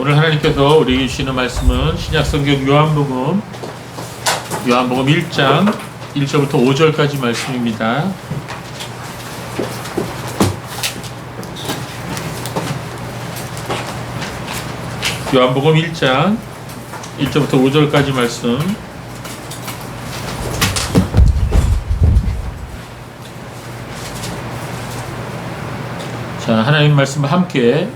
오늘 하나님께서 우리에게 주시는 말씀은 신약성경 요한복음 1장 1절부터 5절까지 말씀입니다. 요한복음 1장 1절부터 5절까지 말씀. 자, 하나님 말씀을 함께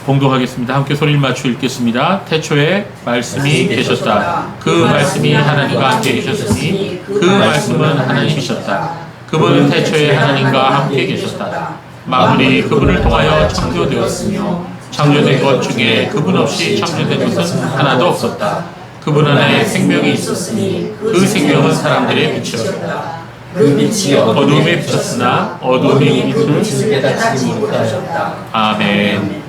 봉독하겠습니다. 함께 소리를 맞추어 읽겠습니다. 태초에 말씀이 계셨다. 그 말씀이 하나님과 함께 계셨으니 그 말씀은 하나님이셨다. 그분은 태초에 하나님과 함께 계셨다. 만물이 그분을 통하여 창조되었으며 창조된 것 중에 그분 없이 창조된 것은 하나도 없었다. 그분 안에 생명이 있었으니 그 생명은 사람들의 빛이었다. 그 빛이 어두움에 비쳤으나 어두움이 그 빛을 깨닫지 못하셨다. 아멘.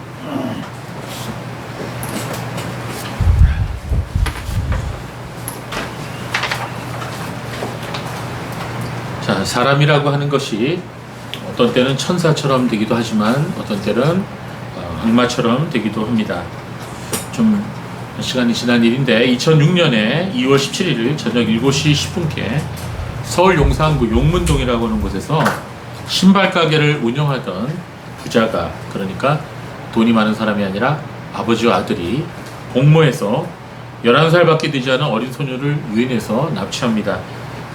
자, 사람이라고 하는 것이 어떤 때는 천사처럼 되기도 하지만 어떤 때는 악마처럼 되기도 합니다. 좀 시간이 지난 일인데 2006년에 2월 17일 저녁 7시 10분께 서울 용산구 용문동이라고 하는 곳에서 신발 가게를 운영하던 부자가, 그러니까 돈이 많은 사람이 아니라 아버지와 아들이 공모해서 11살밖에 되지 않은 어린 소녀를 유인해서 납치합니다.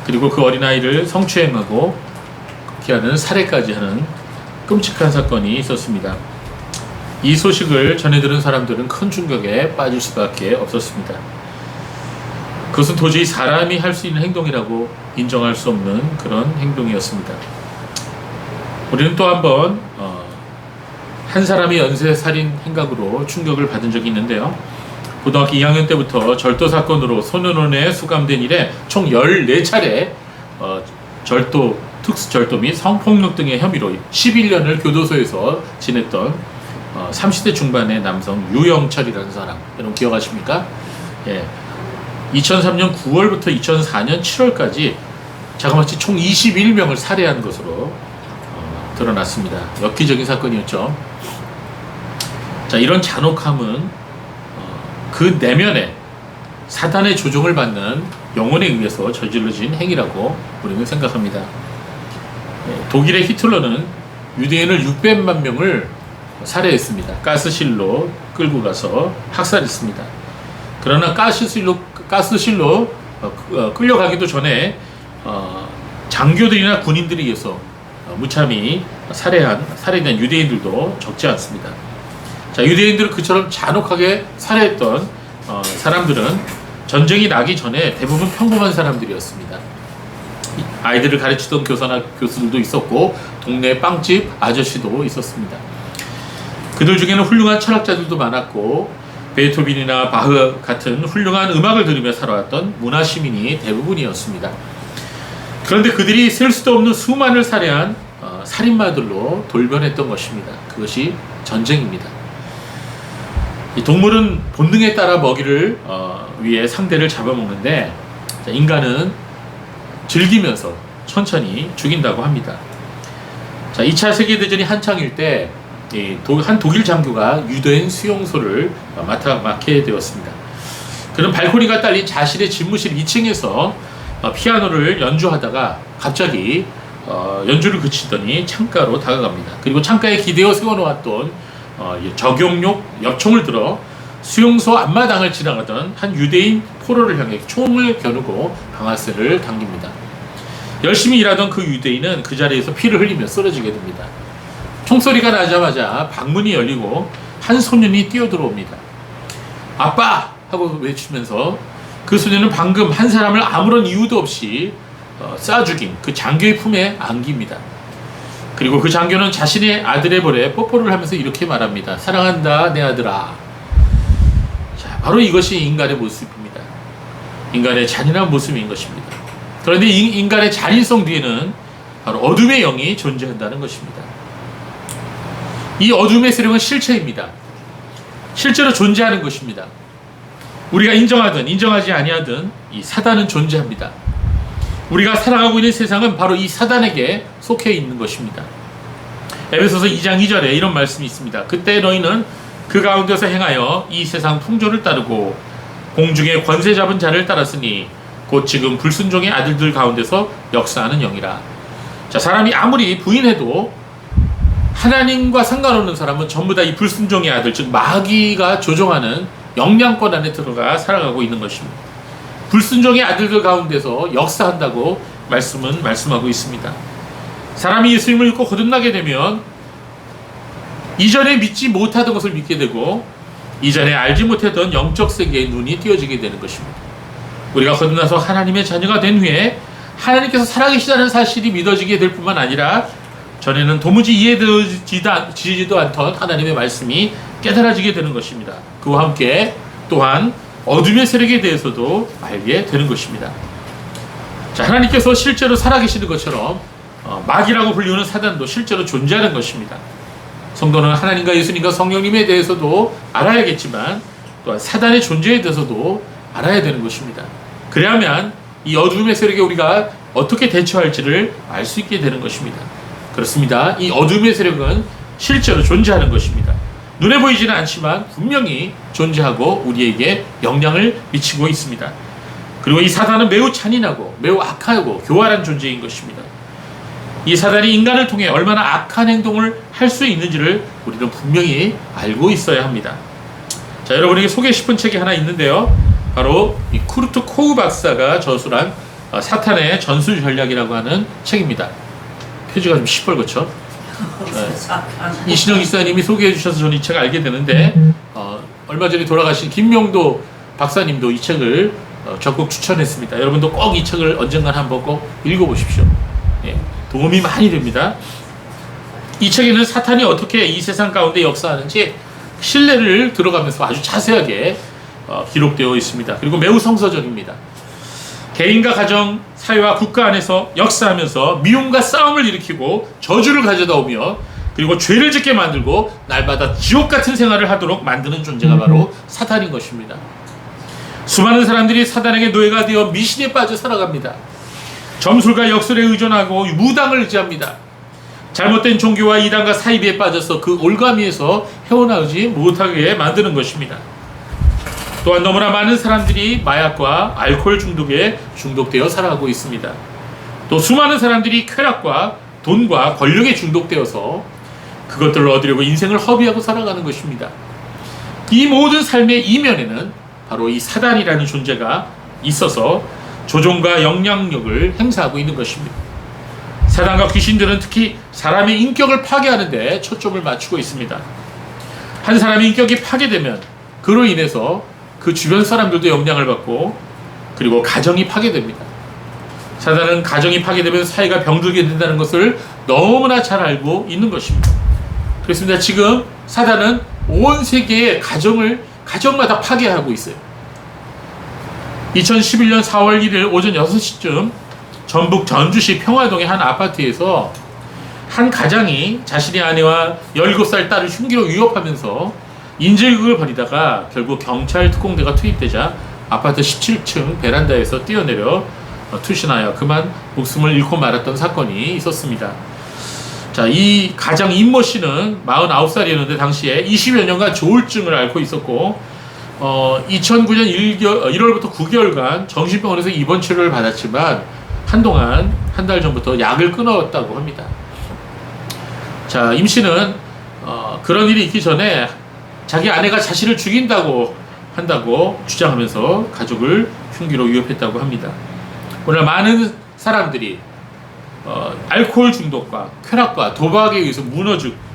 그리고 그 어린아이를 성추행하고 기하는 살해까지 하는 끔찍한 사건이 있었습니다. 이 소식을 전해 들은 사람들은 큰 충격에 빠질 수밖에 없었습니다. 그것은 도저히 사람이 할 수 있는 행동이라고 인정할 수 없는 그런 행동이었습니다. 우리는 또 한 사람이 연쇄살인 행각으로 충격을 받은 적이 있는데요. 고등학교 2학년 때부터 절도 사건으로 소년원에 수감된 이래 총 14차례 절도, 특수절도 및 성폭력 등의 혐의로 11년을 교도소에서 지냈던 30대 중반의 남성 유영철이라는 사람, 여러분 기억하십니까? 예. 2003년 9월부터 2004년 7월까지 자그마치 총 21명을 살해한 것으로 드러났습니다. 엽기적인 사건이었죠. 자, 이런 잔혹함은 그 내면에 사단의 조종을 받는 영혼에 의해서 저질러진 행위라고 우리는 생각합니다. 독일의 히틀러는 유대인을 600만 명을 살해했습니다. 가스실로 끌고 가서 학살했습니다. 그러나 가스실로 끌려가기도 전에 장교들이나 군인들에 의해서 무참히 살해된 유대인들도 적지 않습니다. 자, 유대인들을 그처럼 잔혹하게 살해했던 사람들은 전쟁이 나기 전에 대부분 평범한 사람들이었습니다. 아이들을 가르치던 교사나 교수들도 있었고 동네 빵집 아저씨도 있었습니다. 그들 중에는 훌륭한 철학자들도 많았고 베토벤이나 바흐 같은 훌륭한 음악을 들으며 살아왔던 문화시민이 대부분이었습니다. 그런데 그들이 셀 수도 없는 수많은 살해한 살인마들로 돌변했던 것입니다. 그것이 전쟁입니다. 이 동물은 본능에 따라 먹이를 위해 상대를 잡아먹는데 인간은 즐기면서 천천히 죽인다고 합니다. 자, 2차 세계대전이 한창일 때 한 독일 장교가 유대인 수용소를 맡게 되었습니다. 그는 발코니가 딸린 자신의 집무실 2층에서 피아노를 연주하다가 갑자기 연주를 그치더니 창가로 다가갑니다. 그리고 창가에 기대어 세워놓았던 적용용 엽총을 들어 수용소 앞마당을 지나가던 한 유대인 포로를 향해 총을 겨누고 방아쇠를 당깁니다. 열심히 일하던 그 유대인은 그 자리에서 피를 흘리며 쓰러지게 됩니다. 총소리가 나자마자 방문이 열리고 한 소년이 뛰어들어옵니다. 아빠! 하고 외치면서 그 소년은 방금 한 사람을 아무런 이유도 없이 쏴 죽인 그 장교의 품에 안깁니다. 그리고 그 장교는 자신의 아들의 볼에 뽀뽀를 하면서 이렇게 말합니다. 사랑한다 내 아들아. 자, 바로 이것이 인간의 모습입니다. 인간의 잔인한 모습인 것입니다. 그런데 이 인간의 잔인성 뒤에는 바로 어둠의 영이 존재한다는 것입니다. 이 어둠의 세력은 실체입니다. 실제로 존재하는 것입니다. 우리가 인정하든 인정하지 아니하든 이 사단은 존재합니다. 우리가 살아가고 있는 세상은 바로 이 사단에게 속해 있는 것입니다. 에베소서 2장 2절에 이런 말씀이 있습니다. 그때 너희는 그 가운데서 행하여 이 세상 풍조를 따르고 공중에 권세 잡은 자를 따랐으니 곧 지금 불순종의 아들들 가운데서 역사하는 영이라. 자, 사람이 아무리 부인해도 하나님과 상관없는 사람은 전부 다 이 불순종의 아들, 즉 마귀가 조종하는 영향권 안에 들어가 살아가고 있는 것입니다. 불순종의 아들들 가운데서 역사한다고 말씀은 말씀하고 있습니다. 사람이 예수님을 믿고 거듭나게 되면 이전에 믿지 못하던 것을 믿게 되고 이전에 알지 못했던 영적 세계의 눈이 띄어지게 되는 것입니다. 우리가 거듭나서 하나님의 자녀가 된 후에 하나님께서 살아계시다는 사실이 믿어지게 될 뿐만 아니라 전에는 도무지 이해되지도 않던 하나님의 말씀이 깨달아지게 되는 것입니다. 그와 함께 또한 어둠의 세력에 대해서도 알게 되는 것입니다. 자, 하나님께서 실제로 살아계시는 것처럼 마귀라고 불리우는 사단도 실제로 존재하는 것입니다. 성도는 하나님과 예수님과 성령님에 대해서도 알아야겠지만 또한 사단의 존재에 대해서도 알아야 되는 것입니다. 그래야만 이 어둠의 세력에 우리가 어떻게 대처할지를 알 수 있게 되는 것입니다. 그렇습니다. 이 어둠의 세력은 실제로 존재하는 것입니다. 눈에 보이지는 않지만 분명히 존재하고 우리에게 영향을 미치고 있습니다. 그리고 이 사단은 매우 잔인하고 매우 악하고 교활한 존재인 것입니다. 이 사단이 인간을 통해 얼마나 악한 행동을 할 수 있는지를 우리는 분명히 알고 있어야 합니다. 자, 여러분에게 소개 싶은 책이 하나 있는데요. 바로 이 쿠르트 코우 박사가 저술한 사탄의 전술 전략이라고 하는 책입니다. 표지가 좀 시뻘겋죠? 네. 이신영 기사님이 소개해 주셔서 저는 이 책을 알게 되는데 얼마 전에 돌아가신 김명도 박사님도 이 책을 적극 추천했습니다. 여러분도 꼭 이 책을 언젠가 한번 꼭 읽어보십시오. 예, 도움이 많이 됩니다. 이 책에는 사탄이 어떻게 이 세상 가운데 역사하는지 신뢰를 들어가면서 아주 자세하게 기록되어 있습니다. 그리고 매우 성서적입니다. 개인과 가정, 사회와 국가 안에서 역사하면서 미움과 싸움을 일으키고 저주를 가져다 오며 그리고 죄를 짓게 만들고 날마다 지옥 같은 생활을 하도록 만드는 존재가 바로 사탄인 것입니다. 수많은 사람들이 사단에게 노예가 되어 미신에 빠져 살아갑니다. 점술과 역술에 의존하고 무당을 의지합니다. 잘못된 종교와 이단과 사이비에 빠져서 그 올가미에서 헤어나오지 못하게 만드는 것입니다. 또한 너무나 많은 사람들이 마약과 알코올 중독에 중독되어 살아가고 있습니다. 또 수많은 사람들이 쾌락과 돈과 권력에 중독되어서 그것들을 얻으려고 인생을 허비하고 살아가는 것입니다. 이 모든 삶의 이면에는 바로 이 사단이라는 존재가 있어서 조종과 영향력을 행사하고 있는 것입니다. 사단과 귀신들은 특히 사람의 인격을 파괴하는 데 초점을 맞추고 있습니다. 한 사람의 인격이 파괴되면 그로 인해서 그 주변 사람들도 영향을 받고 그리고 가정이 파괴됩니다. 사단은 가정이 파괴되면 사회가 병들게 된다는 것을 너무나 잘 알고 있는 것입니다. 그렇습니다. 지금 사단은 온 세계의 가정마다 파괴하고 있어요. 2011년 4월 1일 오전 6시쯤 전북 전주시 평화동의 한 아파트에서 한 가장이 자신의 아내와 17살 딸을 흉기로 위협하면서 인질극을 벌이다가 결국 경찰 특공대가 투입되자 아파트 17층 베란다에서 뛰어내려 투신하여 그만 목숨을 잃고 말았던 사건이 있었습니다. 자, 이 가장 임모 씨는 49살이었는데 당시에 20여 년간 조울증을 앓고 있었고 2009년 1월부터 9개월간 정신병원에서 입원 치료를 받았지만 한동안 한 달 전부터 약을 끊었다고 합니다. 자, 임 씨는 그런 일이 있기 전에 자기 아내가 자신을 죽인다고 한다고 주장하면서 가족을 흉기로 위협했다고 합니다. 오늘 많은 사람들이 알코올 중독과 쾌락과 도박에 의해서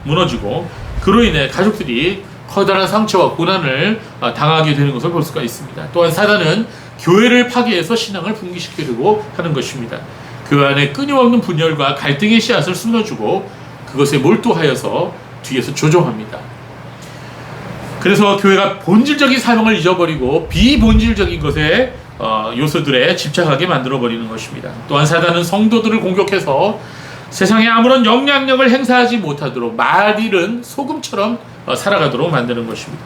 무너지고 그로 인해 가족들이 커다란 상처와 고난을 당하게 되는 것을 볼 수가 있습니다. 또한 사단은 교회를 파괴해서 신앙을 붕괴시키려고 하는 것입니다. 그 안에 끊임없는 분열과 갈등의 씨앗을 심어주고 그것에 몰두하여서 뒤에서 조종합니다. 그래서 교회가 본질적인 사명을 잊어버리고 비본질적인 것에 요소들에 집착하게 만들어버리는 것입니다. 또한 사단은 성도들을 공격해서 세상에 아무런 영향력을 행사하지 못하도록 말 잃은 소금처럼 살아가도록 만드는 것입니다.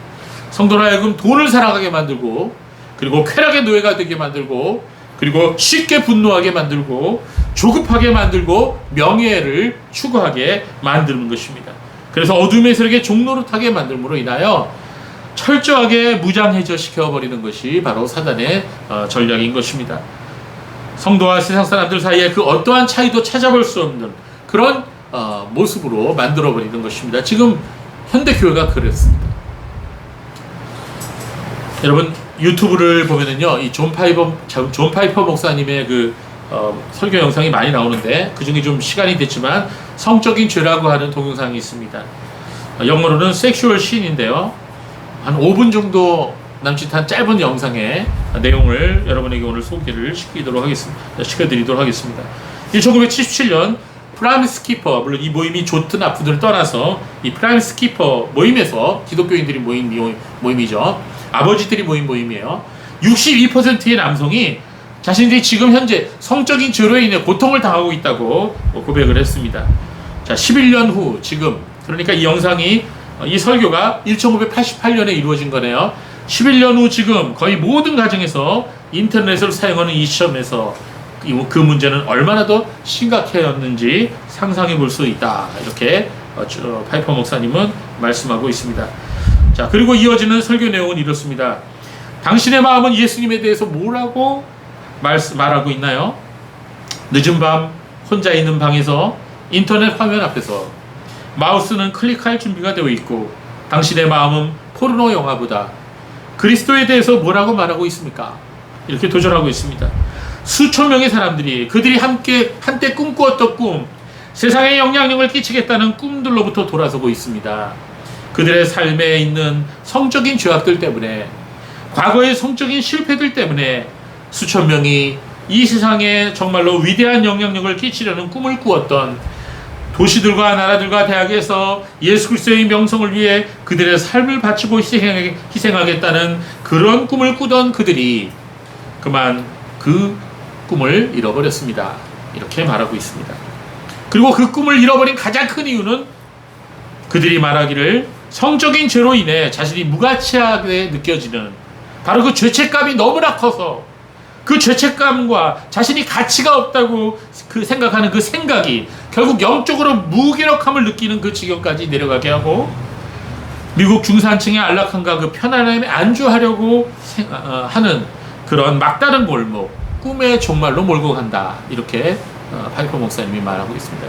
성도를 하여금 돈을 사랑하게 만들고 그리고 쾌락의 노예가 되게 만들고 그리고 쉽게 분노하게 만들고 조급하게 만들고 명예를 추구하게 만드는 것입니다. 그래서 어둠의 세력의 종노릇하게 만들므로 인하여 철저하게 무장해제 시켜버리는 것이 바로 사단의 전략인 것입니다. 성도와 세상 사람들 사이에 그 어떠한 차이도 찾아볼 수 없는 그런 모습으로 만들어버리는 것입니다. 지금 현대교회가 그랬습니다. 여러분 유튜브를 보면은요, 이 존 파이퍼 목사님의 그 설교 영상이 많이 나오는데 그 중에 좀 시간이 됐지만 성적인 죄라고 하는 동영상이 있습니다. 영어로는 섹슈얼 신인데요. 한 5분 정도 남짓한 짧은 영상의 내용을 여러분에게 오늘 소개를 시켜드리도록 하겠습니다. 1977년 프라임스 키퍼, 물론 이 모임이 좋든 나쁘든 떠나서 이 프라임스 키퍼 모임에서 기독교인들이 모인 모임이죠. 아버지들이 모인 모임이에요. 62%의 남성이 자신들이 지금 현재 성적인 죄로 인해 고통을 당하고 있다고 고백을 했습니다. 자, 11년 후 지금, 그러니까 이 영상이 이 설교가 1988년에 이루어진 거네요. 11년 후 지금 거의 모든 가정에서 인터넷을 사용하는 이 시점에서 그 문제는 얼마나 더 심각해졌는지 상상해 볼 수 있다. 이렇게 파이퍼 목사님은 말씀하고 있습니다. 자, 그리고 이어지는 설교 내용은 이렇습니다. 당신의 마음은 예수님에 대해서 뭐라고 말하고 있나요? 늦은 밤 혼자 있는 방에서 인터넷 화면 앞에서 마우스는 클릭할 준비가 되어 있고 당신의 마음은 포르노 영화보다 그리스도에 대해서 뭐라고 말하고 있습니까? 이렇게 도전하고 있습니다. 수천 명의 사람들이 그들이 한때 꿈꾸었던 꿈, 세상에 영향력을 끼치겠다는 꿈들로부터 돌아서고 있습니다. 그들의 삶에 있는 성적인 죄악들 때문에, 과거의 성적인 실패들 때문에 수천 명이 이 세상에 정말로 위대한 영향력을 끼치려는 꿈을 꾸었던 도시들과 나라들과 대학에서 예수 그리스도의 명성을 위해 그들의 삶을 바치고 희생하겠다는 그런 꿈을 꾸던 그들이 그만 그 꿈을 잃어버렸습니다. 이렇게 말하고 있습니다. 그리고 그 꿈을 잃어버린 가장 큰 이유는 그들이 말하기를 성적인 죄로 인해 자신이 무가치하게 느껴지는 바로 그 죄책감이 너무나 커서 그 죄책감과 자신이 가치가 없다고 생각하는 그 생각이 결국 영적으로 무기력함을 느끼는 그 지경까지 내려가게 하고 미국 중산층의 안락함과 그 편안함에 안주하려고 하는 그런 막다른 골목, 꿈의 종말로 몰고 간다. 이렇게 파이퍼 목사님이 말하고 있습니다.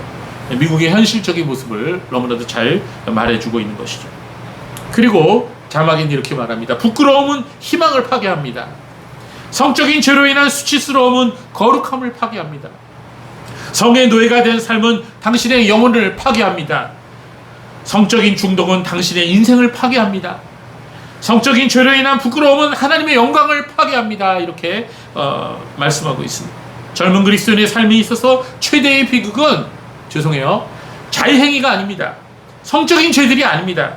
미국의 현실적인 모습을 너무나도 잘 말해주고 있는 것이죠. 그리고 자막엔 이렇게 말합니다. 부끄러움은 희망을 파괴합니다. 성적인 죄로 인한 수치스러움은 거룩함을 파괴합니다. 성의 노예가 된 삶은 당신의 영혼을 파괴합니다. 성적인 중독은 당신의 인생을 파괴합니다. 성적인 죄로 인한 부끄러움은 하나님의 영광을 파괴합니다. 이렇게 말씀하고 있습니다. 젊은 그리스도인의 삶에 있어서 최대의 비극은 자의행위가 아닙니다. 성적인 죄들이 아닙니다.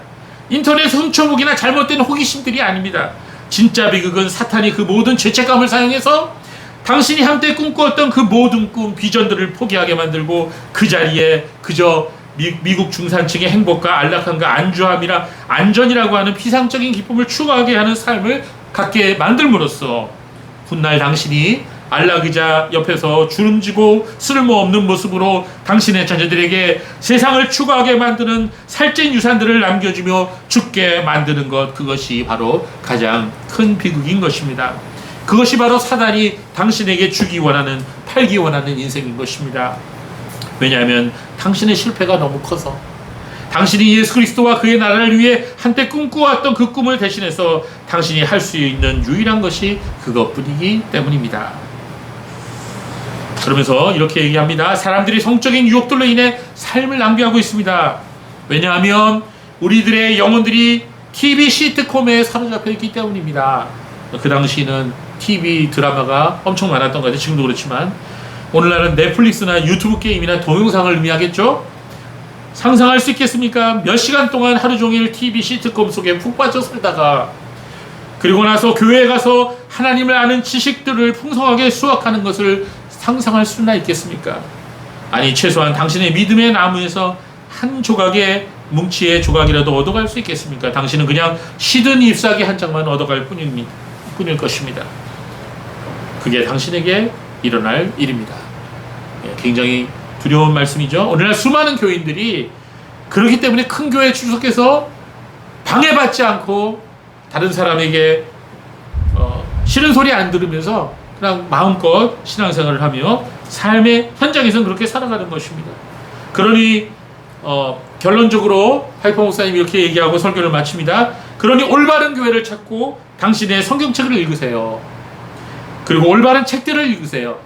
인터넷 훔쳐보기나 잘못된 호기심들이 아닙니다. 진짜 비극은 사탄이 그 모든 죄책감을 사용해서 당신이 한때 꿈꾸었던 그 모든 꿈, 비전들을 포기하게 만들고 그 자리에 그저 미국 중산층의 행복과 안락함과 안주함이라 안전이라고 하는 피상적인 기쁨을 추구하게 하는 삶을 갖게 만들므로써 훗날 당신이 안락의자 옆에서 주름지고 쓸모없는 모습으로 당신의 자녀들에게 세상을 추구하게 만드는 살찐 유산들을 남겨주며 죽게 만드는 것, 그것이 바로 가장 큰 비극인 것입니다. 그것이 바로 사단이 당신에게 주기 원하는, 팔기 원하는 인생인 것입니다. 왜냐하면 당신의 실패가 너무 커서 당신이 예수 그리스도와 그의 나라를 위해 한때 꿈꾸었던 그 꿈을 대신해서 당신이 할 수 있는 유일한 것이 그것뿐이기 때문입니다. 그러면서 이렇게 얘기합니다. 사람들이 성적인 유혹들로 인해 삶을 낭비하고 있습니다. 왜냐하면 우리들의 영혼들이 TV 시트콤에 사로잡혀 있기 때문입니다. 그 당시는 TV 드라마가 엄청 많았던 것 같아요. 지금도 그렇지만 오늘날은 넷플릭스나 유튜브 게임이나 동영상을 의미하겠죠? 상상할 수 있겠습니까? 몇 시간 동안 하루 종일 TV 시트콤 속에 푹 빠져 살다가 그리고 나서 교회에 가서 하나님을 아는 지식들을 풍성하게 수확하는 것을 상상할 수나 있겠습니까? 아니, 최소한 당신의 믿음의 나무에서 한 조각의 뭉치의 조각이라도 얻어갈 수 있겠습니까? 당신은 그냥 시든 잎사귀 한 장만 얻어갈 뿐일 것입니다. 그게 당신에게 일어날 일입니다. 굉장히 두려운 말씀이죠. 오늘날 수많은 교인들이 그렇기 때문에 큰 교회에 출석해서 방해받지 않고 다른 사람에게 싫은 소리 안 들으면서 그냥 마음껏 신앙생활을 하며 삶의 현장에서는 그렇게 살아가는 것입니다. 그러니 결론적으로 파이퍼 목사님이 이렇게 얘기하고 설교를 마칩니다. 그러니 올바른 교회를 찾고 당신의 성경책을 읽으세요. 그리고 올바른 책들을 읽으세요.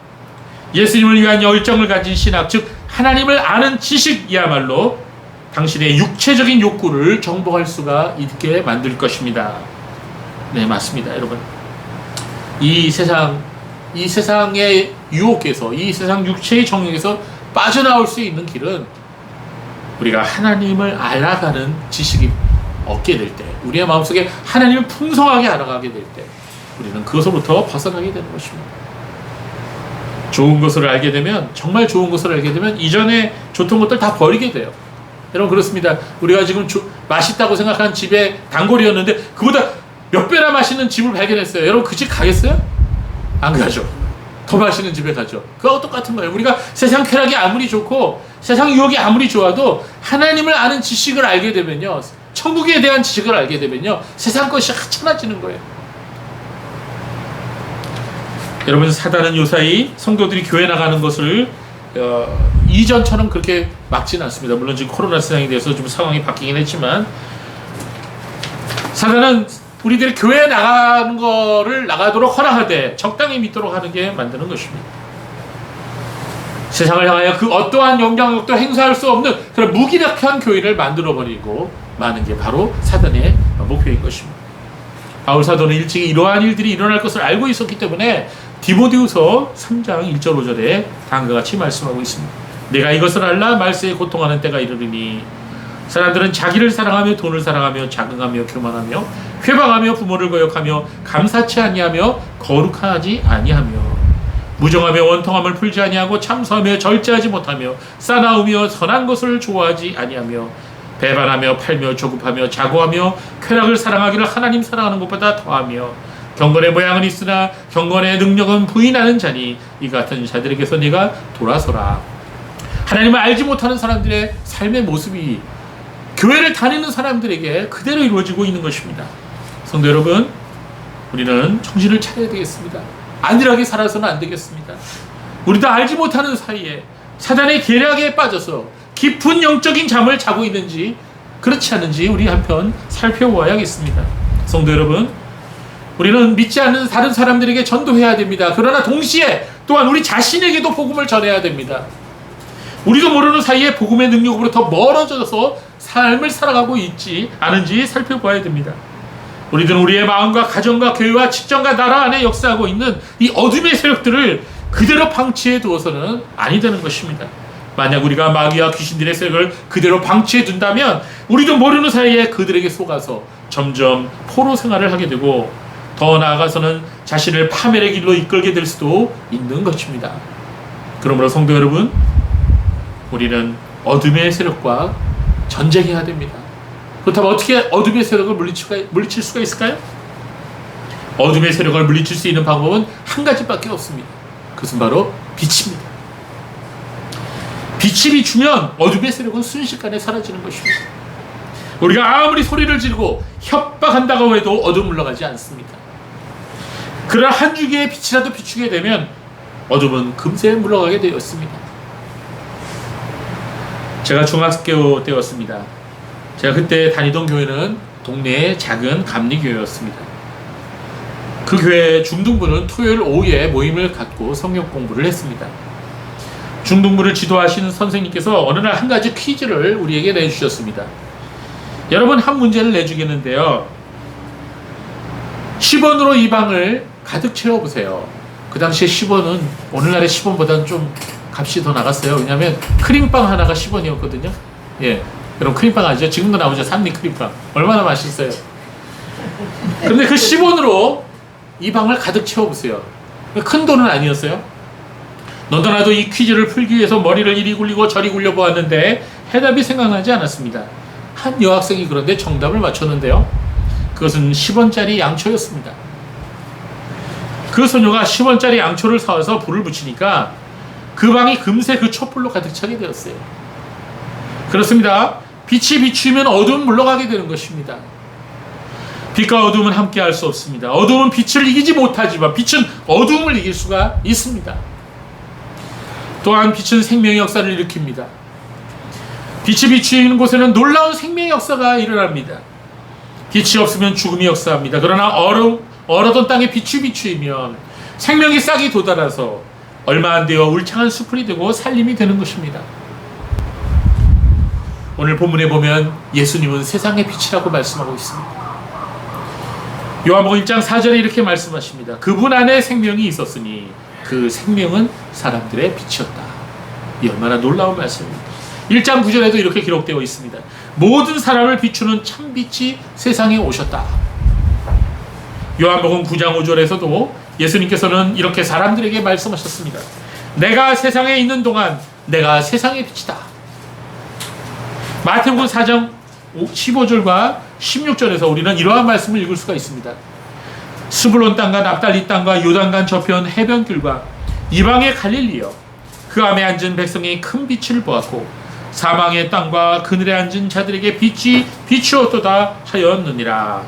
예수님을 위한 열정을 가진 신학, 즉 하나님을 아는 지식이야말로 당신의 육체적인 욕구를 정복할 수가 있게 만들 것입니다. 네, 맞습니다, 여러분. 이 세상의 유혹에서, 이 세상 육체의 정욕에서 빠져나올 수 있는 길은 우리가 하나님을 알아가는 지식이 얻게 될 때, 우리의 마음속에 하나님을 풍성하게 알아가게 될 때, 우리는 그것으로부터 벗어나게 되는 것입니다. 좋은 것을 알게 되면, 정말 좋은 것을 알게 되면 이전에 좋던 것들 다 버리게 돼요. 여러분, 그렇습니다. 우리가 지금 맛있다고 생각한 집에 단골이었는데 그보다 몇 배나 맛있는 집을 발견했어요. 여러분, 그 집 가겠어요? 안 가죠. 더 맛있는 집에 가죠. 그거하고 똑같은 거예요. 우리가 세상 쾌락이 아무리 좋고 세상 유혹이 아무리 좋아도 하나님을 아는 지식을 알게 되면요, 천국에 대한 지식을 알게 되면요, 세상 것이 하찮아지는 거예요. 여러분, 사단은 요사이 성도들이 교회 나가는 것을 이전처럼 그렇게 막지는 않습니다. 물론 지금 코로나 세상에 대해서 좀 상황이 바뀌긴 했지만, 사단은 우리들이 교회에 나가는 거를 나가도록 허락하되 적당히 믿도록 하는 게 만드는 것입니다. 세상을 향하여 그 어떠한 영향력도 행사할 수 없는 그런 무기력한 교회를 만들어버리고 마는 게 바로 사단의 목표인 것입니다. 바울 사도는 일찍이 이러한 일들이 일어날 것을 알고 있었기 때문에 디모데후서 3장 1절 5절에 다음과 같이 말씀하고 있습니다. 내가 이것을 알라 말세에 고통하는 때가 이르리니 사람들은 자기를 사랑하며 돈을 사랑하며 자긍하며 교만하며 회방하며 부모를 거역하며 감사치 아니하며 거룩하지 아니하며 무정하며 원통함을 풀지 아니하고 참소하며 절제하지 못하며 싸나우며 선한 것을 좋아하지 아니하며 배반하며 팔며 조급하며 자고하며 쾌락을 사랑하기를 하나님 사랑하는 것보다 더하며 경건의 모양은 있으나 경건의 능력은 부인하는 자니 이 같은 자들에게서 네가 돌아서라. 하나님을 알지 못하는 사람들의 삶의 모습이 교회를 다니는 사람들에게 그대로 이루어지고 있는 것입니다. 성도 여러분, 우리는 정신을 차려야 되겠습니다. 안일하게 살아서는 안 되겠습니다. 우리도 알지 못하는 사이에 사단의 계략에 빠져서 깊은 영적인 잠을 자고 있는지 그렇지 않은지 우리 한편 살펴보아야겠습니다. 성도 여러분, 우리는 믿지 않는 다른 사람들에게 전도해야 됩니다. 그러나 동시에 또한 우리 자신에게도 복음을 전해야 됩니다. 우리도 모르는 사이에 복음의 능력으로부터 멀어져서 삶을 살아가고 있지 않은지 살펴봐야 됩니다. 우리들은 우리의 마음과 가정과 교회와 직장과 나라 안에 역사하고 있는 이 어둠의 세력들을 그대로 방치해 두어서는 아니 되는 것입니다. 만약 우리가 마귀와 귀신들의 세력을 그대로 방치해 둔다면 우리도 모르는 사이에 그들에게 속아서 점점 포로 생활을 하게 되고 더 나아가서는 자신을 파멸의 길로 이끌게 될 수도 있는 것입니다. 그러므로 성도 여러분, 우리는 어둠의 세력과 전쟁해야 됩니다. 그렇다면 어떻게 어둠의 세력을 물리칠 수가 있을까요? 어둠의 세력을 물리칠 수 있는 방법은 한 가지밖에 없습니다. 그것은 바로 빛입니다. 빛이 비추면 어둠의 세력은 순식간에 사라지는 것입니다. 우리가 아무리 소리를 지르고 협박한다고 해도 어둠은 물러가지 않습니다. 그러나 한 줄기의 빛이라도 비추게 되면 어둠은 금세 물러가게 되었습니다. 제가 중학교 때였습니다. 제가 그때 다니던 교회는 동네의 작은 감리교회였습니다. 그 교회 중등부는 토요일 오후에 모임을 갖고 성경 공부를 했습니다. 중등부를 지도하시는 선생님께서 어느 날 한 가지 퀴즈를 우리에게 내주셨습니다. 여러분, 한 문제를 내주겠는데요. 10원으로 이 방을 가득 채워보세요. 그 당시에 10원은 오늘날의 10원보다는 좀 값이 더 나갔어요. 왜냐하면 크림빵 하나가 10원이었거든요. 예, 여러분 크림빵 아시죠? 지금도 나오죠. 산미 크림빵. 얼마나 맛있어요. 근데 그 10원으로 이 방을 가득 채워보세요. 큰 돈은 아니었어요. 너도나도 이 퀴즈를 풀기 위해서 머리를 이리 굴리고 저리 굴려보았는데 해답이 생각나지 않았습니다. 한 여학생이 그런데 정답을 맞췄는데요. 그것은 10원짜리 양초였습니다. 그 소녀가 10원짜리 양초를 사와서 불을 붙이니까 그 방이 금세 그 촛불로 가득 차게 되었어요. 그렇습니다. 빛이 비추면 어두움은 물러가게 되는 것입니다. 빛과 어두움은 함께 할 수 없습니다. 어두움은 빛을 이기지 못하지만 빛은 어두움을 이길 수가 있습니다. 또한 빛은 생명의 역사를 일으킵니다. 빛이 비추이는 곳에는 놀라운 생명의 역사가 일어납니다. 빛이 없으면 죽음이 역사합니다. 그러나 얼어던 땅에 빛이 비추이면 생명의 싹이 돋아나서 얼마 안 되어 울창한 수풀이 되고 살림이 되는 것입니다. 오늘 본문에 보면 예수님은 세상의 빛이라고 말씀하고 있습니다. 요한복음 1장 4절에 이렇게 말씀하십니다. 그분 안에 생명이 있었으니 그 생명은 사람들의 빛이었다. 이 얼마나 놀라운 말씀입니다. 1장 9절에도 이렇게 기록되어 있습니다. 모든 사람을 비추는 참빛이 세상에 오셨다. 요한복음 9장 5절에서도 예수님께서는 이렇게 사람들에게 말씀하셨습니다. 내가 세상에 있는 동안 내가 세상의 빛이다. 마태복음 4장 15절과 16절에서 우리는 이러한 말씀을 읽을 수가 있습니다. 스불론 땅과 납달리 땅과 요단강 저편 해변길과 이방의 갈릴리여, 그 암에 앉은 백성이 큰 빛을 보았고 사망의 땅과 그늘에 앉은 자들에게 빛이 비추었도다 하였느니라.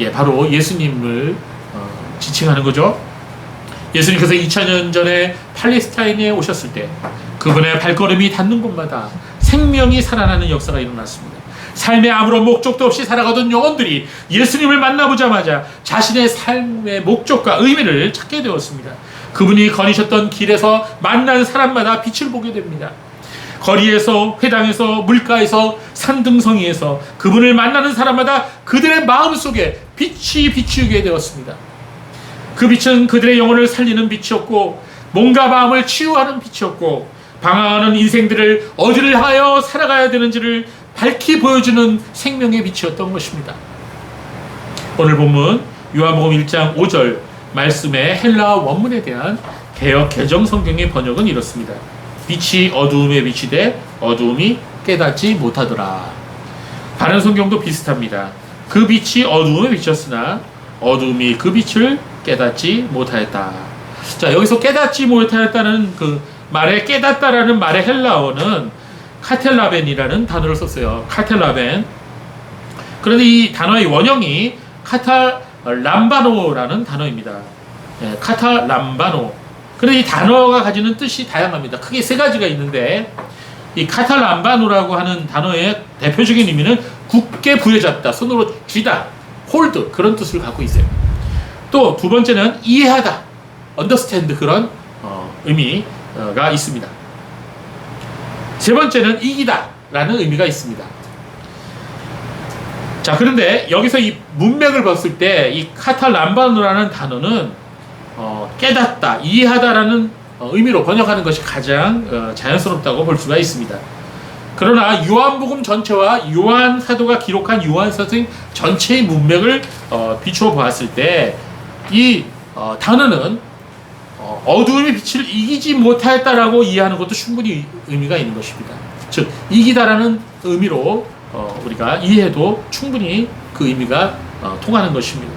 예, 바로 예수님을 지칭하는 거죠. 예수님께서 2000년 전에 팔레스타인에 오셨을 때 그분의 발걸음이 닿는 곳마다 생명이 살아나는 역사가 일어났습니다. 삶에 아무런 목적도 없이 살아가던 영혼들이 예수님을 만나보자마자 자신의 삶의 목적과 의미를 찾게 되었습니다. 그분이 거니셨던 길에서 만난 사람마다 빛을 보게 됩니다. 거리에서, 회당에서, 물가에서, 산등성이에서 그분을 만나는 사람마다 그들의 마음속에 빛이 비추게 되었습니다. 그 빛은 그들의 영혼을 살리는 빛이었고 몸과 마음을 치유하는 빛이었고 방황하는 인생들을 어디를 향하여 살아가야 되는지를 밝히 보여주는 생명의 빛이었던 것입니다. 오늘 본문 요한복음 1장 5절 말씀의 헬라어 원문에 대한 개역 개정 성경의 번역은 이렇습니다. 빛이 어두움에 비치되 어두움이 깨닫지 못하더라. 다른 성경도 비슷합니다. 그 빛이 어두움에 비쳤으나 어두움이 그 빛을 깨닫지 못하였다. 자, 여기서 깨닫지 못하였다는 그 말에 깨닫다라는 말의 헬라어는 카텔라벤이라는 단어를 썼어요. 카텔라벤. 그런데 이 단어의 원형이 카탈람바노라는 단어입니다. 예, 카탈람바노. 그런데 이 단어가 가지는 뜻이 다양합니다. 크게 세 가지가 있는데 이 카탈람바노라고 하는 단어의 대표적인 의미는 굳게 부여잡다, 손으로 쥐다, 홀드 그런 뜻을 갖고 있어요. 또 두 번째는 이해하다, understand 그런 의미가 있습니다. 세 번째는 이기다 라는 의미가 있습니다. 자, 그런데 여기서 이 문맥을 봤을 때 이 카탈람바노라는 단어는 깨닫다, 이해하다라는 의미로 번역하는 것이 가장 자연스럽다고 볼 수가 있습니다. 그러나 요한복음 전체와 요한 사도가 기록한 요한서 전체의 문맥을 비추어 보았을 때 이 단어는 어두움의 빛을 이기지 못하였다라고 이해하는 것도 충분히 의미가 있는 것입니다. 즉 이기다라는 의미로 우리가 이해해도 충분히 그 의미가 통하는 것입니다.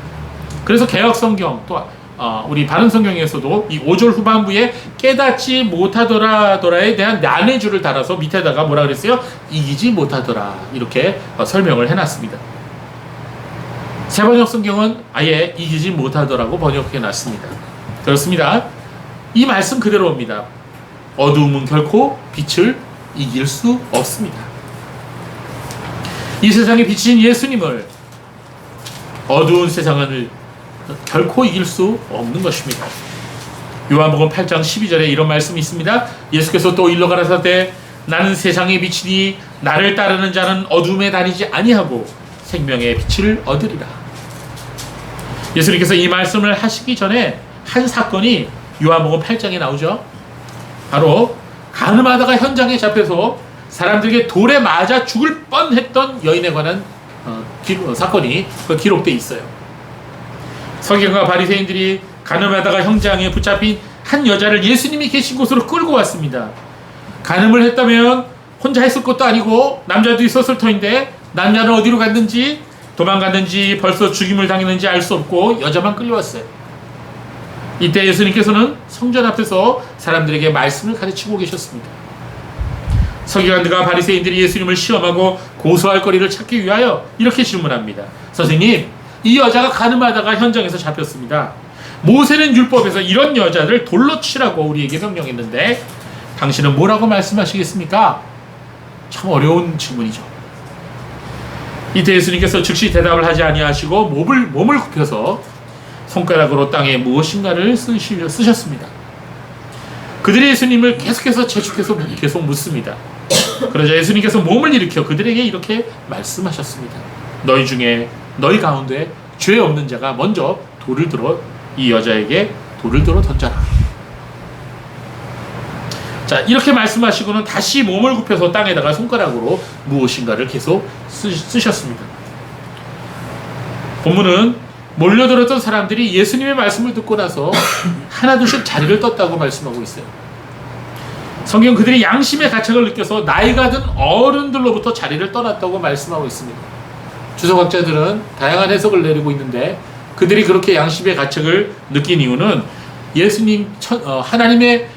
그래서 개역성경 또 우리 바른성경에서도 이 5절 후반부에 깨닫지 못하더라에 대한 난해주를 달아서 밑에다가 뭐라 그랬어요? 이기지 못하더라 이렇게 설명을 해놨습니다. 세번역 성경은 아예 이기지 못하더라고 번역해놨습니다. 그렇습니다. 이 말씀 그대로입니다. 어두움은 결코 빛을 이길 수 없습니다. 이 세상에 비친 예수님을 어두운 세상을 결코 이길 수 없는 것입니다. 요한복음 8장 12절에 이런 말씀이 있습니다. 예수께서 또 일러 가라사대 나는 세상의 빛이니 나를 따르는 자는 어둠에 다니지 아니하고 생명의 빛을 얻으리라. 예수님께서 이 말씀을 하시기 전에 한 사건이 요한복음 8장에 나오죠. 바로 간음하다가 현장에 잡혀서 사람들에게 돌에 맞아 죽을 뻔했던 여인에 관한 사건이 기록되어 있어요. 서기관과 바리새인들이 간음하다가 현장에 붙잡힌 한 여자를 예수님이 계신 곳으로 끌고 왔습니다. 간음을 했다면 혼자 했을 것도 아니고 남자도 있었을 터인데 남자는 어디로 갔는지 도망갔는지 벌써 죽임을 당했는지 알 수 없고 여자만 끌려왔어요. 이때 예수님께서는 성전 앞에서 사람들에게 말씀을 가르치고 계셨습니다. 서기관들과 바리새인들이 예수님을 시험하고 고소할 거리를 찾기 위하여 이렇게 질문합니다. 선생님, 이 여자가 가늠하다가 현장에서 잡혔습니다. 모세는 율법에서 이런 여자를 돌로 치라고 우리에게 명령했는데 당신은 뭐라고 말씀하시겠습니까? 참 어려운 질문이죠. 이때 예수님께서 즉시 대답을 하지 아니하시고 몸을 굽혀서 손가락으로 땅에 무엇인가를 쓰셨습니다. 그들이 예수님을 계속해서 재촉해서 계속 묻습니다. 그러자 예수님께서 몸을 일으켜 그들에게 이렇게 말씀하셨습니다. 너희 가운데 죄 없는 자가 먼저 돌을 들어 이 여자에게 돌을 들어 던져라. 자, 이렇게 말씀하시고는 다시 몸을 굽혀서 땅에다가 손가락으로 무엇인가를 계속 쓰셨습니다. 본문은 몰려들었던 사람들이 예수님의 말씀을 듣고 나서 하나둘씩 자리를 떴다고 말씀하고 있어요. 성경 그들이 양심의 가책을 느껴서 나이가 든 어른들로부터 자리를 떠났다고 말씀하고 있습니다. 주석학자들은 다양한 해석을 내리고 있는데 그들이 그렇게 양심의 가책을 느낀 이유는 예수님 하나님의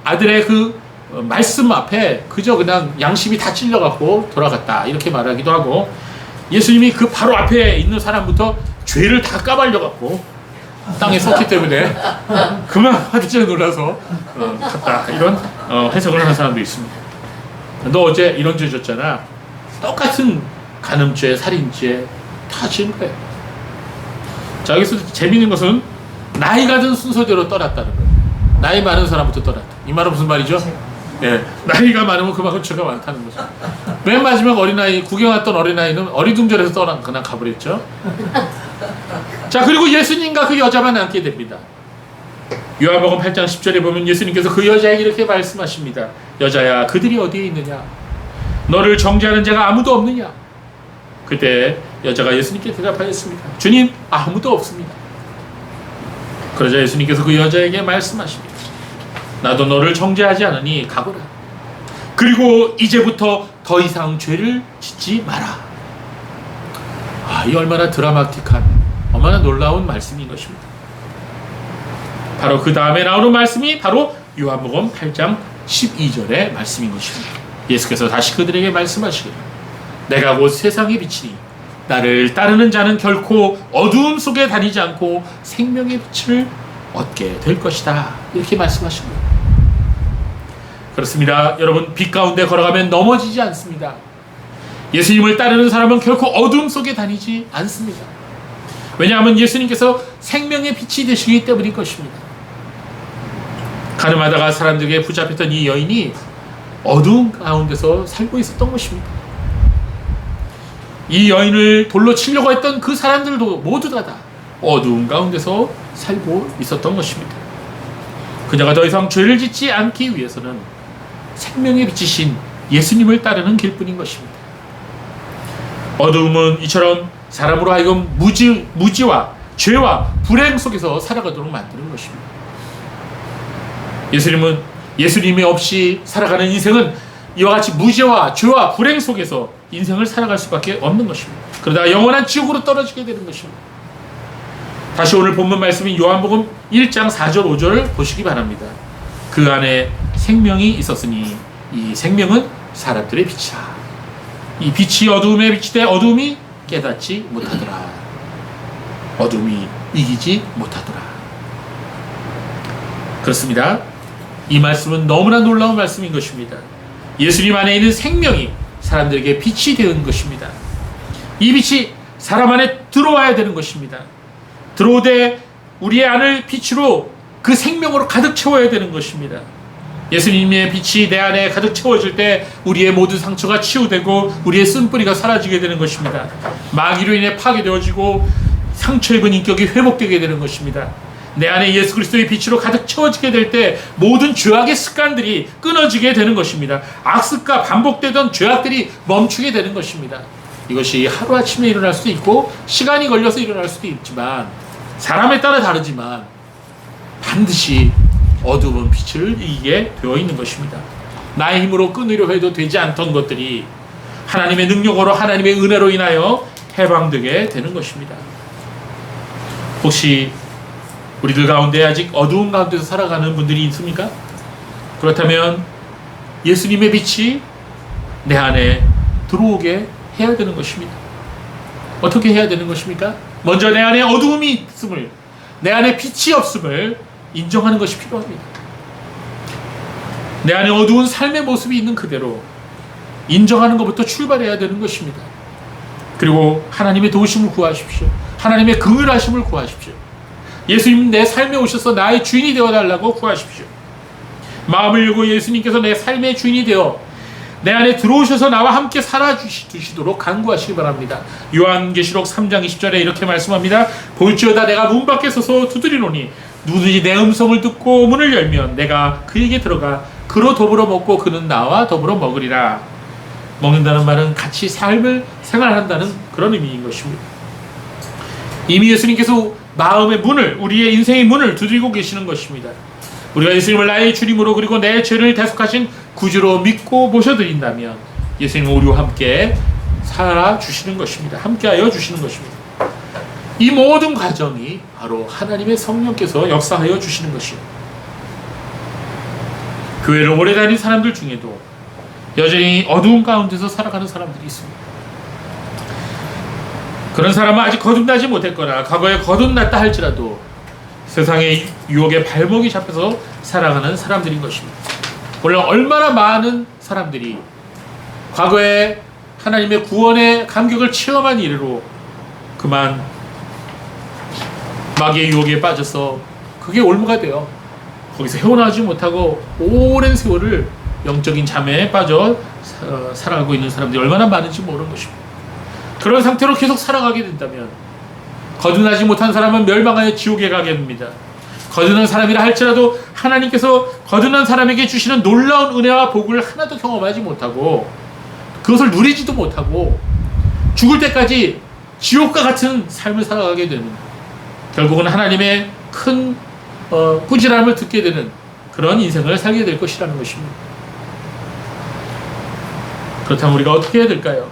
아들의 그 말씀 앞에 그저 그냥 양심이 다 찔려갖고 돌아갔다 이렇게 말하기도 하고, 예수님이 그 바로 앞에 있는 사람부터 죄를 다 까발려갖고 땅에 섰기 때문에 그만 화들짝 놀라서 갔다, 이런 해석을 하는 사람도 있습니다. 너 어제 이런 죄 졌잖아. 똑같은 간음죄, 살인죄 다 지은 거예요. 자, 여기서 재미있는 것은 나이가 든 순서대로 떠났다는 거예요. 나이 많은 사람부터 떠났다. 이 말은 무슨 말이죠? 예, 나이가 많으면 그만큼 죄가 많다는 거죠. 맨 마지막 어린아이, 구경 왔던 어린아이는 어리둥절해서 그냥 가버렸죠. 자, 그리고 예수님과 그 여자만 남게 됩니다. 요한복음 8장 10절에 보면 예수님께서 그 여자에게 이렇게 말씀하십니다. 여자야, 그들이 어디에 있느냐? 너를 정죄하는 자가 아무도 없느냐? 그때 여자가 예수님께 대답하였습니다. 주님, 아무도 없습니다. 그러자 예수님께서 그 여자에게 말씀하십니다. 나도 너를 정죄하지 않으니 가거라. 그리고 이제부터 더 이상 죄를 짓지 마라. 이 얼마나 드라마틱한, 얼마나 놀라운 말씀인 것입니다. 바로 그 다음에 나오는 말씀이 바로 요한복음 8장 12절의 말씀인 것입니다. 예수께서 다시 그들에게 말씀하시기를 내가 곧 세상의 빛이니 나를 따르는 자는 결코 어두움 속에 다니지 않고 생명의 빛을 얻게 될 것이다. 이렇게 말씀하십니다. 그렇습니다. 여러분, 빛 가운데 걸어가면 넘어지지 않습니다. 예수님을 따르는 사람은 결코 어둠 속에 다니지 않습니다. 왜냐하면 예수님께서 생명의 빛이 되시기 때문인 것입니다. 가늠하다가 사람들에게 붙잡혔던 이 여인이 어두운 가운데서 살고 있었던 것입니다. 이 여인을 돌로 치려고 했던 그 사람들도 모두 다 어두운 가운데서 살고 있었던 것입니다. 그녀가 더 이상 죄를 짓지 않기 위해서는 생명의 빛이신 예수님을 따르는 길뿐인 것입니다. 어두움은 이처럼 사람으로 하여금 무지와 죄와 불행 속에서 살아가도록 만드는 것입니다. 예수님이 없이 살아가는 인생은 이와 같이 무지와 죄와 불행 속에서 인생을 살아갈 수밖에 없는 것입니다. 그러다가 영원한 지옥으로 떨어지게 되는 것입니다. 다시 오늘 본문 말씀인 요한복음 1장 4절 5절을 보시기 바랍니다. 그 안에 생명이 있었으니 이 생명은 사람들의 빛이라. 이 빛이 어두움에 비치되 어두움이 깨닫지 못하더라. 어두움이 이기지 못하더라. 그렇습니다. 이 말씀은 너무나 놀라운 말씀인 것입니다. 예수님 안에 있는 생명이 사람들에게 빛이 되는 것입니다. 이 빛이 사람 안에 들어와야 되는 것입니다. 들어오되 우리의 안을 빛으로 그 생명으로 가득 채워야 되는 것입니다. 예수님의 빛이 내 안에 가득 채워질 때 우리의 모든 상처가 치유되고 우리의 쓴뿌리가 사라지게 되는 것입니다. 마귀로 인해 파괴되어지고 상처 입은 인격이 회복되게 되는 것입니다. 내 안에 예수 그리스도의 빛으로 가득 채워지게 될 때 모든 죄악의 습관들이 끊어지게 되는 것입니다. 악습과 반복되던 죄악들이 멈추게 되는 것입니다. 이것이 하루아침에 일어날 수도 있고 시간이 걸려서 일어날 수도 있지만 사람에 따라 다르지만 반드시 어두운 빛을 이기게 되어 있는 것입니다. 나의 힘으로 끊으려 해도 되지 않던 것들이 하나님의 능력으로 하나님의 은혜로 인하여 해방되게 되는 것입니다. 혹시 우리들 가운데 아직 어두운 가운데서 살아가는 분들이 있습니까? 그렇다면 예수님의 빛이 내 안에 들어오게 해야 되는 것입니다. 어떻게 해야 되는 것입니까? 먼저 내 안에 어두움이 있음을, 내 안에 빛이 없음을 인정하는 것이 필요합니다. 내 안에 어두운 삶의 모습이 있는 그대로 인정하는 것부터 출발해야 되는 것입니다. 그리고 하나님의 도우심을 구하십시오. 하나님의 긍휼하심을 구하십시오. 예수님 내 삶에 오셔서 나의 주인이 되어달라고 구하십시오. 마음을 열고 예수님께서 내 삶의 주인이 되어 내 안에 들어오셔서 나와 함께 살아주시도록 간구하시기 바랍니다. 요한계시록 3장 20절에 이렇게 말씀합니다. 볼지어다 내가 문 밖에 서서 두드리노니 누구든지 내 음성을 듣고 문을 열면 내가 그에게 들어가 그로 더불어 먹고 그는 나와 더불어 먹으리라. 먹는다는 말은 같이 삶을 생활한다는 그런 의미인 것입니다. 이미 예수님께서 마음의 문을, 우리의 인생의 문을 두드리고 계시는 것입니다. 우리가 예수님을 나의 주님으로 그리고 내 죄를 대속하신 구주로 믿고 모셔드린다면 예수님은 우리와 함께 살아주시는 것입니다. 함께하여 주시는 것입니다. 이 모든 과정이 바로 하나님의 성령께서 역사하여 주시는 것입니다. 교회를 오래 다닌 사람들 중에도 여전히 어두운 가운데서 살아가는 사람들이 있습니다. 그런 사람은 아직 거듭나지 못했거나 과거에 거듭났다 할지라도 세상의 유혹에 발목이 잡혀서 살아가는 사람들인 것입니다. 물론 얼마나 많은 사람들이 과거에 하나님의 구원의 감격을 체험한 이래로 그만 마귀의 유혹에 빠져서 그게 올무가 되어 거기서 헤어나오지 못하고 오랜 세월을 영적인 잠에 빠져 살아가고 있는 사람들이 얼마나 많은지 모르는 것입니다. 그런 상태로 계속 살아가게 된다면 거듭나지 못한 사람은 멸망하여 지옥에 가게 됩니다. 거듭난 사람이라 할지라도 하나님께서 거듭난 사람에게 주시는 놀라운 은혜와 복을 하나도 경험하지 못하고 그것을 누리지도 못하고 죽을 때까지 지옥과 같은 삶을 살아가게 되는, 결국은 하나님의 큰 꾸지람을 듣게 되는 그런 인생을 살게 될 것이라는 것입니다. 그렇다면 우리가 어떻게 해야 될까요?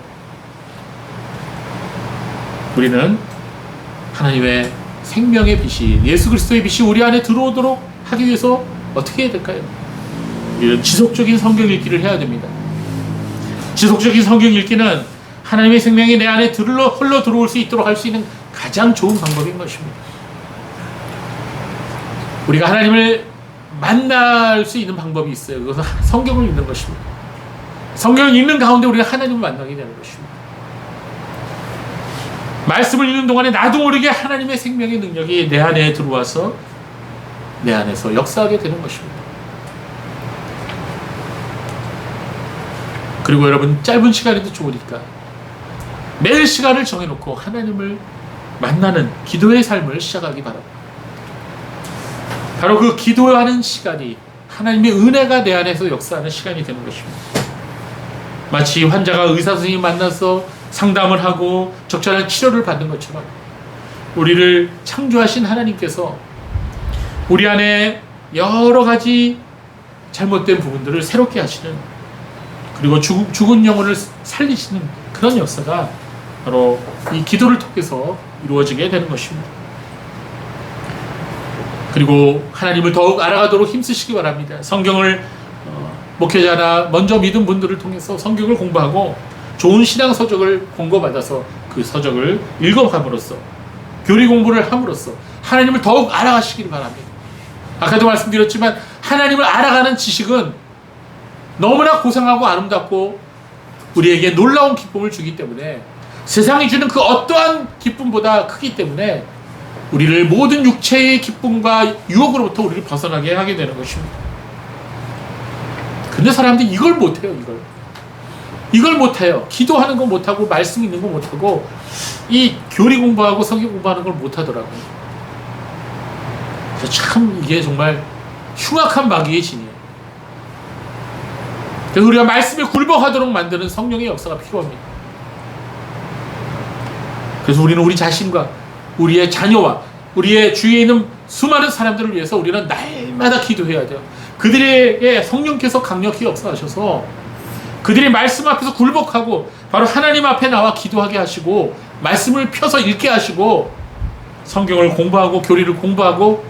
우리는 하나님의 생명의 빛이, 예수 그리스도의 빛이 우리 안에 들어오도록 하기 위해서 어떻게 해야 될까요? 우리는 지속적인 성경 읽기를 해야 됩니다. 지속적인 성경 읽기는 하나님의 생명이 내 안에 흘러 들어올 수 있도록 할 수 있는 가장 좋은 방법인 것입니다. 우리가 하나님을 만날 수 있는 방법이 있어요. 그것은 성경을 읽는 것입니다. 성경을 읽는 가운데 우리가 하나님을 만나게 되는 것입니다. 말씀을 읽는 동안에 나도 모르게 하나님의 생명의 능력이 내 안에 들어와서 내 안에서 역사하게 되는 것입니다. 그리고 여러분, 짧은 시간에도 좋으니까 매일 시간을 정해놓고 하나님을 만나는 기도의 삶을 시작하기 바랍니다. 바로 그 기도하는 시간이 하나님의 은혜가 내 안에서 역사하는 시간이 되는 것입니다. 마치 환자가 의사 선생님 만나서 상담을 하고 적절한 치료를 받는 것처럼 우리를 창조하신 하나님께서 우리 안에 여러 가지 잘못된 부분들을 새롭게 하시는, 그리고 죽은 영혼을 살리시는 그런 역사가 바로 이 기도를 통해서 이루어지게 되는 것입니다. 그리고 하나님을 더욱 알아가도록 힘쓰시기 바랍니다. 성경을 목회자나 먼저 믿은 분들을 통해서 성경을 공부하고 좋은 신앙 서적을 공고받아서 그 서적을 읽어감으로써 교리 공부를 함으로써 하나님을 더욱 알아가시기를 바랍니다. 아까도 말씀드렸지만 하나님을 알아가는 지식은 너무나 고상하고 아름답고 우리에게 놀라운 기쁨을 주기 때문에, 세상이 주는 그 어떠한 기쁨보다 크기 때문에 우리를 모든 육체의 기쁨과 유혹으로부터 우리를 벗어나게 하게 되는 것입니다. 근데 사람들이 이걸 못해요. 이걸 못해요. 기도하는 거 못하고 말씀 읽는 거 못하고 이 교리 공부하고 성경 공부하는 걸 못하더라고요. 그래서 참 이게 정말 흉악한 마귀의 진이에요. 그래서 우리가 말씀에 굴복하도록 만드는 성령의 역사가 필요합니다. 그래서 우리는 우리 자신과 우리의 자녀와 우리의 주위에 있는 수많은 사람들을 위해서 우리는 날마다 기도해야 돼요. 그들에게 성령께서 강력히 역사하셔서 그들이 말씀 앞에서 굴복하고 바로 하나님 앞에 나와 기도하게 하시고 말씀을 펴서 읽게 하시고 성경을 공부하고 교리를 공부하고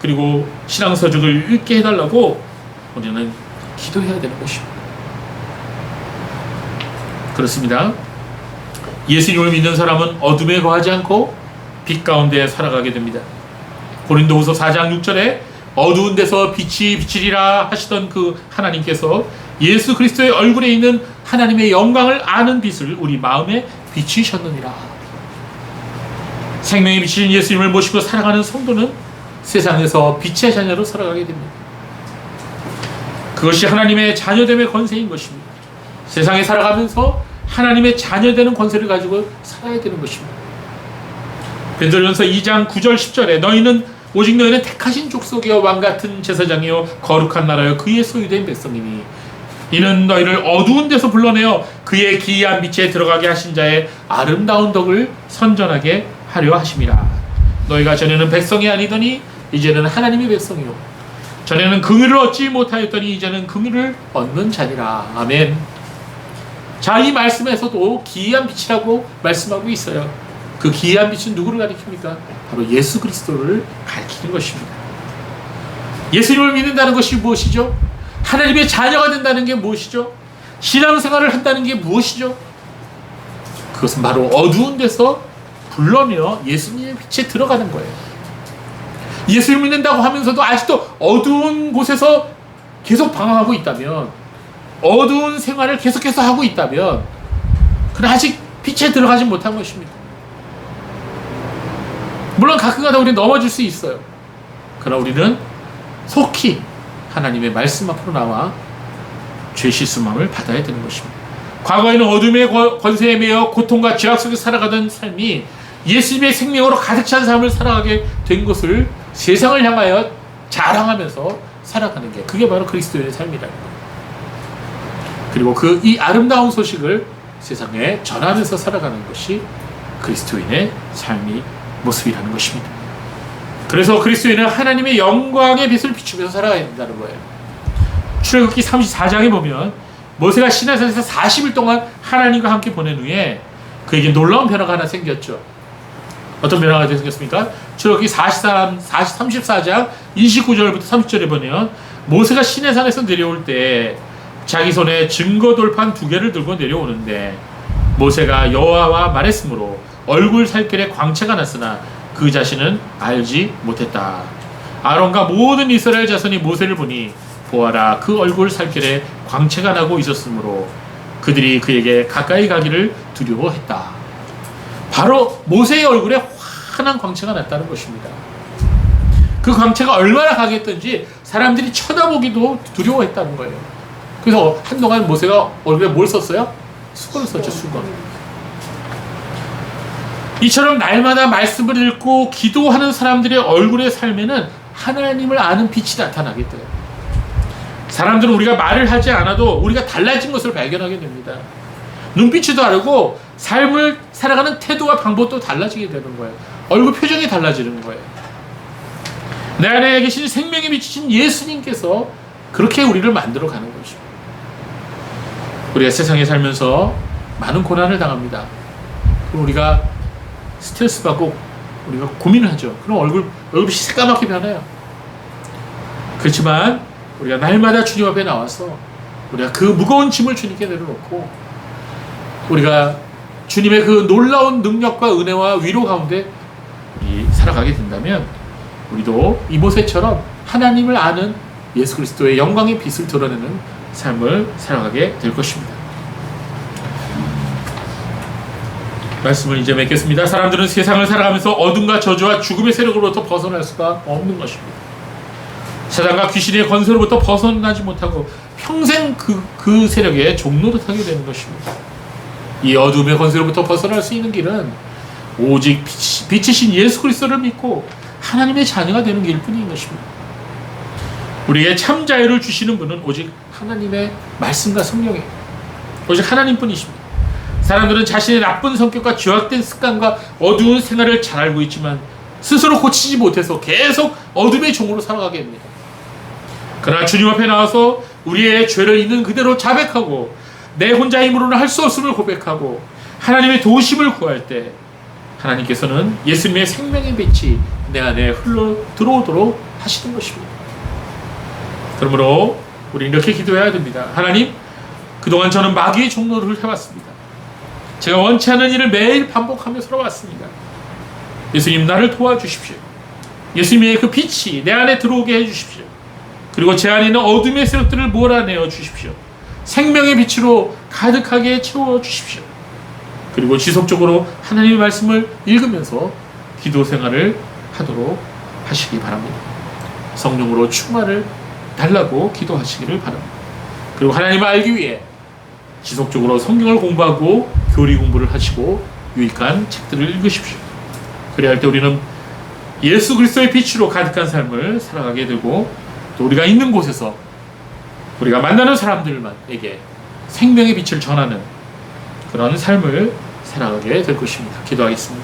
그리고 신앙서적을 읽게 해달라고 우리는 기도해야 되는 것입니다. 그렇습니다. 예수님을 믿는 사람은 어둠에 거하지 않고 빛 가운데 살아가게 됩니다. 고린도후서 4장 6절에 어두운 데서 빛이 비치리라 하시던 그 하나님께서 예수 그리스도의 얼굴에 있는 하나님의 영광을 아는 빛을 우리 마음에 비치셨느니라. 생명의 빛이신 예수님을 모시고 살아가는 성도는 세상에서 빛의 자녀로 살아가게 됩니다. 그것이 하나님의 자녀됨의 권세인 것입니다. 세상에 살아가면서 하나님의 자녀되는 권세를 가지고 살아야 되는 것입니다. 베드로전서 2장 9절 10절에 오직 너희는 택하신 족속이요 왕같은 제사장이요 거룩한 나라요 그의 소유된 백성이니 이는 너희를 어두운 데서 불러내어 그의 기이한 빛에 들어가게 하신 자의 아름다운 덕을 선전하게 하려 하심이라. 너희가 전에는 백성이 아니더니 이제는 하나님의 백성이요 전에는 긍휼을 얻지 못하였더니 이제는 긍휼을 얻는 자니라. 아멘. 자, 이 말씀에서도 기이한 빛이라고 말씀하고 있어요. 그 기이한 빛은 누구를 가리킵니까? 바로 예수 그리스도를 가리키는 것입니다. 예수님을 믿는다는 것이 무엇이죠? 하나님의 자녀가 된다는 게 무엇이죠? 신앙생활을 한다는 게 무엇이죠? 그것은 바로 어두운 데서 불러내어 예수님의 빛에 들어가는 거예요. 예수를 믿는다고 하면서도 아직도 어두운 곳에서 계속 방황하고 있다면, 어두운 생활을 계속해서 하고 있다면 그는 아직 빛에 들어가지 못한 것입니다. 물론 가끔가다 우리는 넘어질 수 있어요. 그러나 우리는 속히 하나님의 말씀 앞으로 나와 죄 씻음함을 받아야 되는 것입니다. 과거에는 어둠의 권세에 매여 고통과 죄악 속에 살아가던 삶이 예수님의 생명으로 가득 찬 삶을 살아가게 된 것을 세상을 향하여 자랑하면서 살아가는 게, 그게 바로 그리스도인의 삶이라는 거예요. 그리고 이 아름다운 소식을 세상에 전하면서 살아가는 것이 그리스도인의 삶이 모습이라는 것입니다. 그래서 그리스도인은 하나님의 영광의 빛을 비추면서 살아가야 된다는 거예요. 출애굽기 34장에 보면 모세가 시내산에서 40일 동안 하나님과 함께 보낸 후에 그에게 놀라운 변화가 하나 생겼죠. 어떤 변화가 생겼습니까? 출애굽기 34장 29절부터 30절에 보면 모세가 시내산에서 내려올 때 자기 손에 증거 돌판 2개를 들고 내려오는데 모세가 여호와와 말했으므로 얼굴 살결에 광채가 났으나 그 자신은 알지 못했다. 아론과 모든 이스라엘 자손이 모세를 보니 보아라, 그 얼굴 살결에 광채가 나고 있었으므로 그들이 그에게 가까이 가기를 두려워했다. 바로 모세의 얼굴에 환한 광채가 났다는 것입니다. 그 광채가 얼마나 강했던지 사람들이 쳐다보기도 두려워했다는 거예요. 그래서 한동안 모세가 얼굴에 뭘 썼어요? 수건을 썼죠, 수건. 이처럼 날마다 말씀을 읽고 기도하는 사람들의 얼굴의 삶에는 하나님을 아는 빛이 나타나게 돼요. 사람들은 우리가 말을 하지 않아도 우리가 달라진 것을 발견하게 됩니다. 눈빛이 다르고 삶을 살아가는 태도와 방법도 달라지게 되는 거예요. 얼굴 표정이 달라지는 거예요. 내 안에 계신 생명에 비치신 예수님께서 그렇게 우리를 만들어 가는 것입니다. 우리가 세상에 살면서 많은 고난을 당합니다. 그럼 우리가 스트레스 받고 우리가 고민을 하죠. 그럼 얼굴이 새까맣게 변해요. 그렇지만 우리가 날마다 주님 앞에 나와서 우리가 그 무거운 짐을 주님께 내려놓고 우리가 주님의 그 놀라운 능력과 은혜와 위로 가운데 살아가게 된다면 우리도 이 모세처럼 하나님을 아는 예수 그리스도의 영광의 빛을 드러내는 삶을 살아가게 될 것입니다. 말씀을 이제 맺겠습니다. 사람들은 세상을 살아가면서 어둠과 저주와 죽음의 세력으로부터 벗어날 수가 없는 것입니다. 사단과 귀신의 권세로부터 벗어나지 못하고 평생 그 세력의 종노릇하게 되는 것입니다. 이 어둠의 권세로부터 벗어날 수 있는 길은 오직 빛이신 예수 그리스도를 믿고 하나님의 자녀가 되는 길뿐인 것입니다. 우리에게 참 자유를 주시는 분은 오직 하나님의 말씀과 성령이에요. 오직 하나님뿐이십니다. 사람들은 자신의 나쁜 성격과 죄악된 습관과 어두운 생활을 잘 알고 있지만 스스로 고치지 못해서 계속 어둠의 종으로 살아가게 됩니다. 그러나 주님 앞에 나와서 우리의 죄를 있는 그대로 자백하고 내 혼자 힘으로는 할 수 없음을 고백하고 하나님의 도우심을 구할 때 하나님께서는 예수님의 생명의 빛이 내 안에 흘러 들어오도록 하시는 것입니다. 그러므로 우리 이렇게 기도해야 됩니다. 하나님, 그동안 저는 마귀의 종노릇을 해왔습니다. 제가 원치 않은 일을 매일 반복하며 살아왔습니다. 예수님, 나를 도와주십시오. 예수님의 그 빛이 내 안에 들어오게 해주십시오. 그리고 제 안에 있는 어둠의 세력들을 몰아내어 주십시오. 생명의 빛으로 가득하게 채워주십시오. 그리고 지속적으로 하나님의 말씀을 읽으면서 기도 생활을 하도록 하시기 바랍니다. 성령으로 충만을 달라고 기도하시기를 바랍니다. 그리고 하나님을 알기 위해 지속적으로 성경을 공부하고 교리 공부를 하시고 유익한 책들을 읽으십시오. 그래야 할 때 우리는 예수 그리스도의 빛으로 가득한 삶을 살아가게 되고, 또 우리가 있는 곳에서 우리가 만나는 사람들에게 생명의 빛을 전하는 그런 삶을 살아가게 될 것입니다. 기도하겠습니다.